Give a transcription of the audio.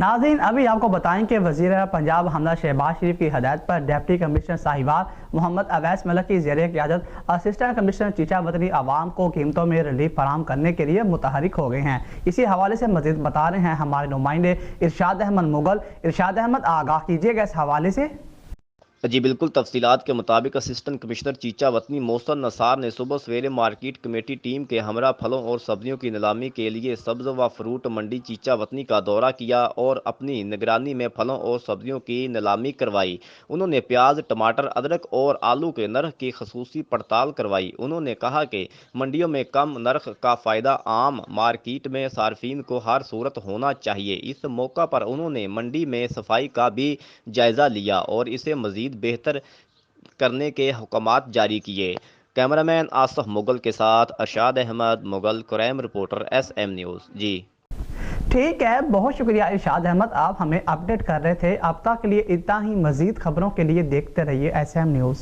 नाज़रीन, अभी आपको बताएं कि वज़ीर पंजाब हमजा शहबाज शरीफ की हदायत पर डिप्टी कमिश्नर साहिवाल मोहम्मद अवैस मलिक की ज़ेर क़यादत असिस्टेंट कमिश्नर चीचा वतनी आवाम को कीमतों में रिलीफ फराहम करने के लिए मुतहरिक हो गए हैं। इसी हवाले से मज़ीद बता रहे हैं हमारे नुमाइंदे इरशाद अहमद मुगल। इरशाद अहमद, आगाह कीजिएगा इस हवाले से। जी बिल्कुल, तफसीलात के मुताबिक असिस्टेंट कमिश्नर चीचा वतनी मोहसन नसार ने सुबह सवेरे मार्केट कमेटी टीम के हमरा फलों और सब्जियों की नीलामी के लिए सब्ज़ व फ्रूट मंडी चीचा वतनी का दौरा किया और अपनी निगरानी में फलों और सब्जियों की नीलामी करवाई। उन्होंने प्याज, टमाटर, अदरक और आलू के नर्ख की खसूसी पड़ताल करवाई। उन्होंने कहा कि मंडियों में कम नर्ख का फ़ायदा आम मार्केट में सार्फिन को हर सूरत होना चाहिए। इस मौका पर उन्होंने मंडी में सफाई का भी जायज़ा लिया और इसे मज़ीद बेहतर करने के हुक्मात जारी किए। कैमरामैन आसफ मुगल के साथ Irshad Ahmed Mughal, crime reporter SM news. जी ठीक है, बहुत शुक्रिया इरशाद अहमद, आप हमें अपडेट कर रहे थे। अब तक के लिए इतना ही। मज़ीद खबरों के लिए देखते रहिए SM न्यूज़।